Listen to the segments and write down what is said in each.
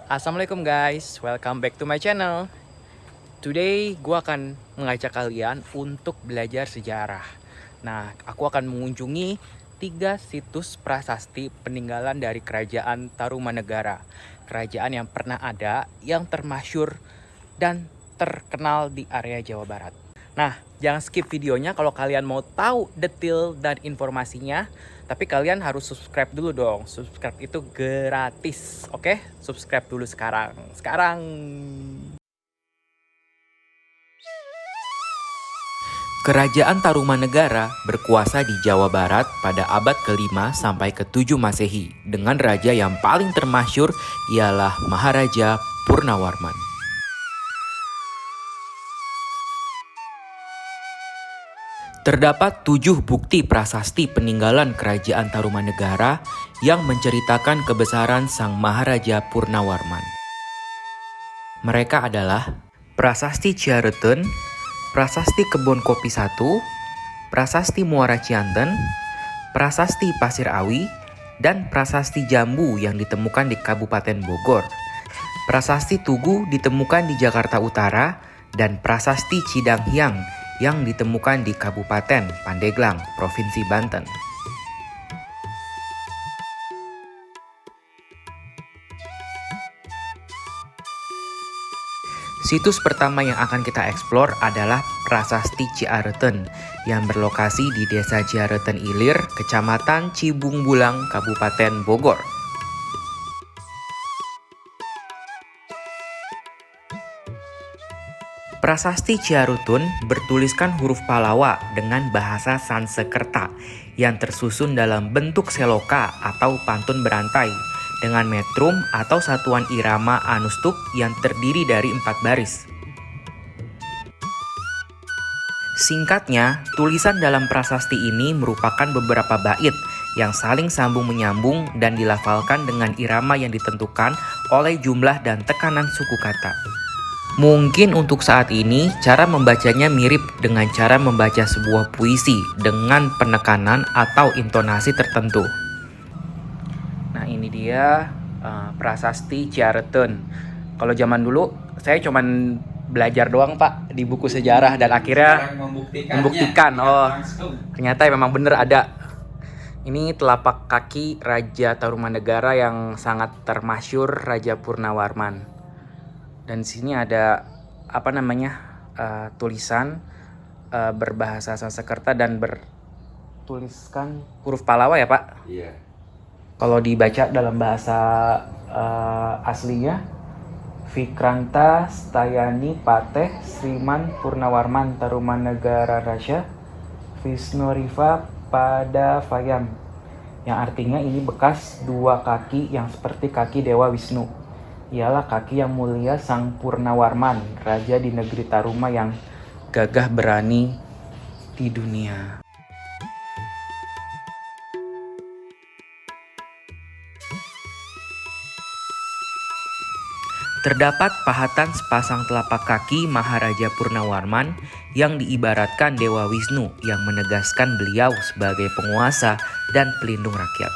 Assalamualaikum guys, welcome back to my channel. Today gue akan mengajak kalian untuk belajar sejarah. Nah, aku akan mengunjungi 3 situs prasasti peninggalan dari Kerajaan Tarumanegara. Kerajaan yang pernah ada, yang termasyur dan terkenal di area Jawa Barat. Nah, jangan skip videonya kalau kalian mau tahu detail dan informasinya. Tapi kalian harus subscribe dulu dong. Subscribe itu gratis, oke? Subscribe dulu sekarang. Sekarang. Kerajaan Tarumanegara berkuasa di Jawa Barat pada abad ke-5 sampai ke-7 Masehi dengan raja yang paling termasyur ialah Maharaja Purnawarman. Terdapat 7 bukti prasasti peninggalan Kerajaan Tarumanegara yang menceritakan kebesaran Sang Maharaja Purnawarman. Mereka adalah Prasasti Ciareten, Prasasti Kebon Kopi 1, Prasasti Muara Cianten, Prasasti Pasir Awi, dan Prasasti Jambu yang ditemukan di Kabupaten Bogor. Prasasti Tugu ditemukan di Jakarta Utara, dan Prasasti Cidanghyang yang ditemukan di Kabupaten Pandeglang, Provinsi Banten. Situs pertama yang akan kita eksplor adalah Prasasti Ciareten yang berlokasi di Desa Ciareten Ilir, Kecamatan Cibung Bulang, Kabupaten Bogor. Prasasti Ciarutun bertuliskan huruf Palawa dengan bahasa Sansekerta yang tersusun dalam bentuk seloka atau pantun berantai dengan metrum atau satuan irama anustup yang terdiri dari 4 baris. Singkatnya, tulisan dalam prasasti ini merupakan beberapa bait yang saling sambung menyambung dan dilafalkan dengan irama yang ditentukan oleh jumlah dan tekanan suku kata. Mungkin untuk saat ini, cara membacanya mirip dengan cara membaca sebuah puisi dengan penekanan atau intonasi tertentu. Nah, ini dia Prasasti Ciareten. Kalau zaman dulu, saya cuman belajar doang, Pak, di buku sejarah dan akhirnya membuktikan. Oh, ternyata memang bener ada. Ini telapak kaki Raja Tarumanegara yang sangat termasyur, Raja Purnawarman. Dan di sini ada tulisan berbahasa Sanskerta dan bertuliskan huruf Palawa ya, Pak? Iya. Kalau dibaca dalam bahasa aslinya, Vikranta Stayani Pateh Sriman Purnawarman Tarumanegara Raja Visnuriva pada Fayam, yang artinya ini bekas 2 kaki yang seperti kaki Dewa Wisnu. Ialah kaki yang mulia Sang Purnawarman, raja di negeri Taruma yang gagah berani di dunia. Terdapat pahatan sepasang telapak kaki Maharaja Purnawarman yang diibaratkan Dewa Wisnu yang menegaskan beliau sebagai penguasa dan pelindung rakyat.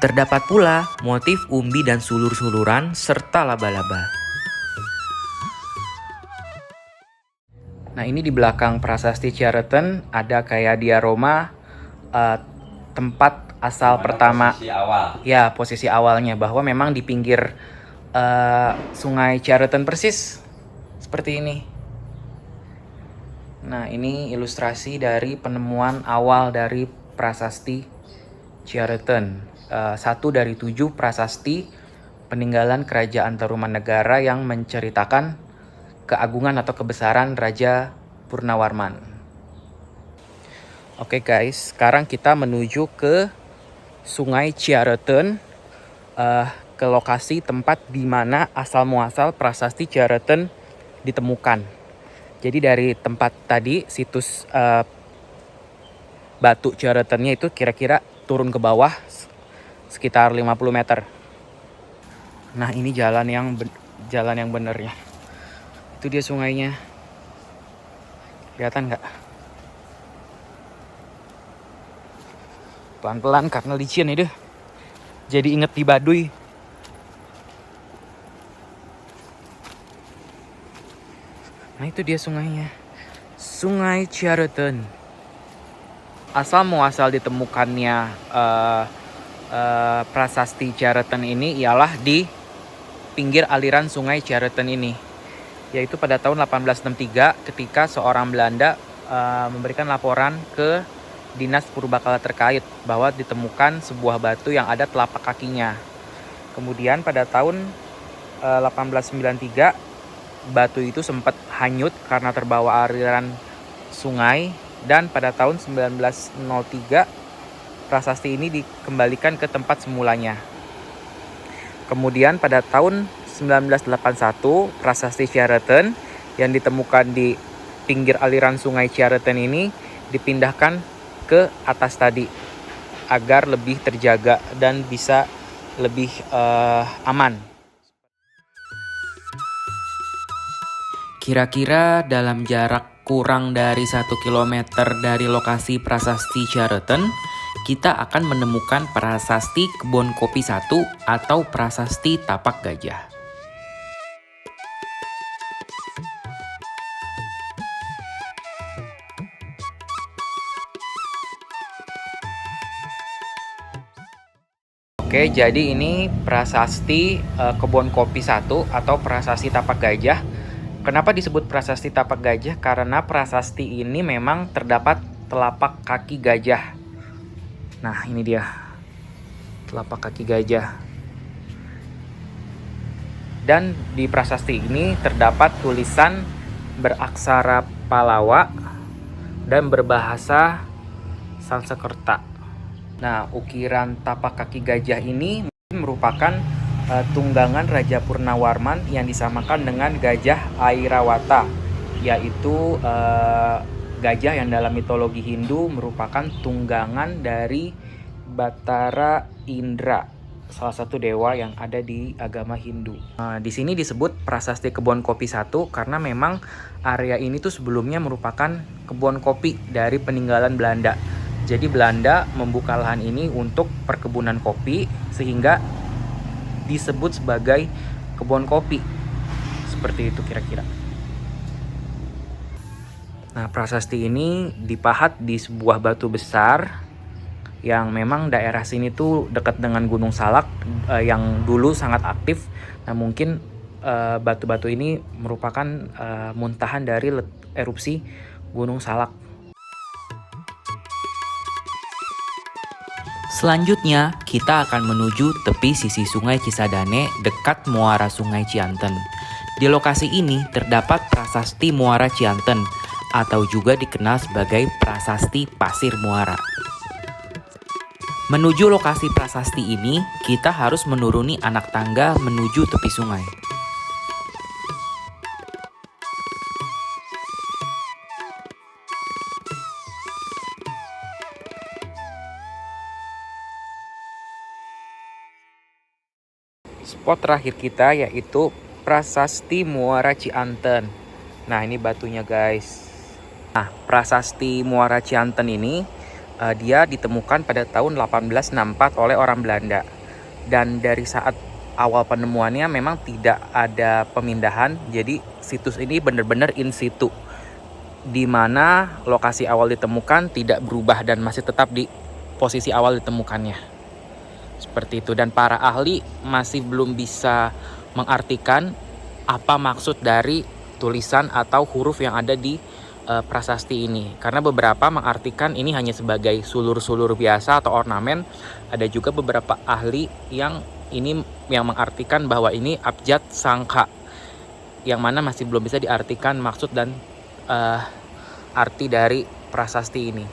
Terdapat pula motif umbi dan sulur-suluran serta laba-laba. Nah, ini di belakang Prasasti Ciareten ada kayak diaroma tempat asal pertama. Posisi awal. Ya, posisi awalnya bahwa memang di pinggir Sungai Ciareten persis seperti ini. Nah, ini ilustrasi dari penemuan awal dari Prasasti Ciareten. 1 dari 7 prasasti peninggalan Kerajaan Tarumanegara yang menceritakan keagungan atau kebesaran Raja Purnawarman. Oke guys, sekarang kita menuju ke Sungai Ciareten, ke lokasi tempat di mana asal muasal Prasasti Ciareten ditemukan. Jadi dari tempat tadi situs batu Ciaretennya itu kira-kira turun ke bawah sekitar 50 meter. Nah, ini jalan yang bener ya. Itu dia sungainya. Kelihatan nggak? Pelan-pelan karena licin itu. Jadi inget di Baduy. Nah itu dia sungainya. Sungai Ciareuteun. Asal muasal ditemukannya prasasti Ciareuteun ini ialah di pinggir aliran sungai Ciareuteun ini. Yaitu pada tahun 1863 ketika seorang Belanda memberikan laporan ke Dinas Purbakala terkait bahwa ditemukan sebuah batu yang ada telapak kakinya. Kemudian pada tahun 1893 batu itu sempat hanyut karena terbawa aliran sungai, dan pada tahun 1903 prasasti ini dikembalikan ke tempat semulanya. Kemudian pada tahun 1981 prasasti Ciareuteun yang ditemukan di pinggir aliran sungai Ciareuteun ini dipindahkan ke atas tadi agar lebih terjaga dan bisa lebih aman. Kira-kira dalam jarak kurang dari 1 km dari lokasi prasasti Ciareuteun, kita akan menemukan prasasti Kebon Kopi 1 atau prasasti Tapak Gajah. Oke, jadi ini prasasti Kebon Kopi 1 atau prasasti Tapak Gajah. Kenapa disebut prasasti Tapak Gajah? Karena prasasti ini memang terdapat telapak kaki gajah. Nah, ini dia. Telapak kaki gajah. Dan di prasasti ini terdapat tulisan beraksara Palawa dan berbahasa Sanskerta. Nah, ukiran tapak kaki gajah ini merupakan tunggangan Raja Purnawarman yang disamakan dengan gajah Airawata, yaitu gajah yang dalam mitologi Hindu merupakan tunggangan dari Batara Indra, salah satu dewa yang ada di agama Hindu. Di sini disebut prasasti Kebon Kopi 1 karena memang area ini tuh sebelumnya merupakan kebun kopi dari peninggalan Belanda. Jadi Belanda membuka lahan ini untuk perkebunan kopi sehingga disebut sebagai kebun kopi. Seperti itu kira-kira. Nah, prasasti ini dipahat di sebuah batu besar yang memang daerah sini tuh dekat dengan Gunung Salak yang dulu sangat aktif. Nah, mungkin batu-batu ini merupakan muntahan dari erupsi Gunung Salak. Selanjutnya, kita akan menuju tepi sisi Sungai Cisadane dekat muara Sungai Cianten. Di lokasi ini terdapat prasasti Muara Cianten atau juga dikenal sebagai prasasti Pasir Muara. Menuju lokasi prasasti ini, kita harus menuruni anak tangga menuju tepi sungai. Spot terakhir kita yaitu Prasasti Muara Cianten. Nah, ini batunya guys. Nah, Prasasti Muara Cianten ini dia ditemukan pada tahun 1864 oleh orang Belanda. Dan dari saat awal penemuannya memang tidak ada pemindahan. Jadi situs ini benar-benar in situ, di mana lokasi awal ditemukan tidak berubah dan masih tetap di posisi awal ditemukannya. Seperti itu, dan para ahli masih belum bisa mengartikan apa maksud dari tulisan atau huruf yang ada di prasasti ini. Karena beberapa mengartikan ini hanya sebagai sulur-sulur biasa atau ornamen. Ada juga beberapa ahli yang mengartikan bahwa ini abjad sangka, yang mana masih belum bisa diartikan maksud dan arti dari prasasti ini.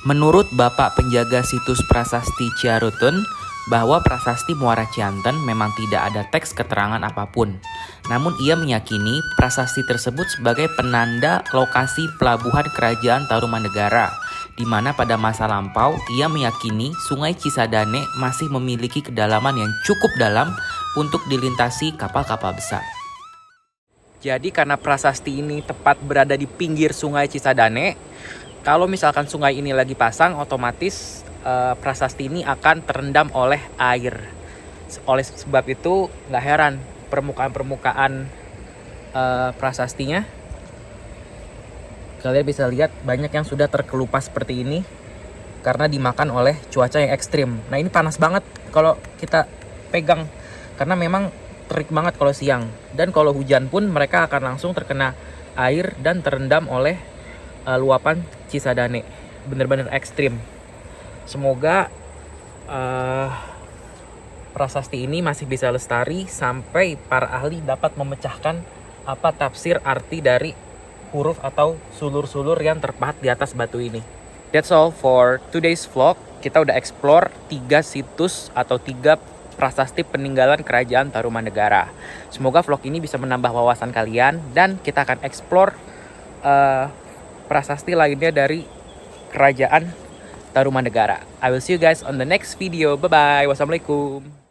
Menurut Bapak Penjaga Situs Prasasti Ciareuteun, bahwa prasasti Muara Cianten memang tidak ada teks keterangan apapun. Namun ia meyakini prasasti tersebut sebagai penanda lokasi pelabuhan Kerajaan Tarumanegara, di mana pada masa lampau ia meyakini Sungai Cisadane masih memiliki kedalaman yang cukup dalam untuk dilintasi kapal-kapal besar. Jadi karena prasasti ini tepat berada di pinggir Sungai Cisadane, kalau misalkan sungai ini lagi pasang, otomatis prasasti ini akan terendam oleh air. Oleh sebab itu nggak heran permukaan prasastinya kalian bisa lihat banyak yang sudah terkelupas seperti ini karena dimakan oleh cuaca yang ekstrim. Nah ini panas banget kalau kita pegang karena memang terik banget kalau siang, dan kalau hujan pun mereka akan langsung terkena air dan terendam oleh luapan Cisadane. Bener-bener ekstrim. Semoga prasasti ini masih bisa lestari sampai para ahli dapat memecahkan apa tafsir arti dari huruf atau sulur-sulur yang terpahat di atas batu ini. That's all for today's vlog. Kita udah explore 3 situs atau 3 prasasti peninggalan kerajaan Tarumanegara. Semoga vlog ini bisa menambah wawasan kalian, dan kita akan explore prasasti lainnya dari kerajaan Tarumanegara. I will see you guys on the next video. Bye bye. Wassalamualaikum.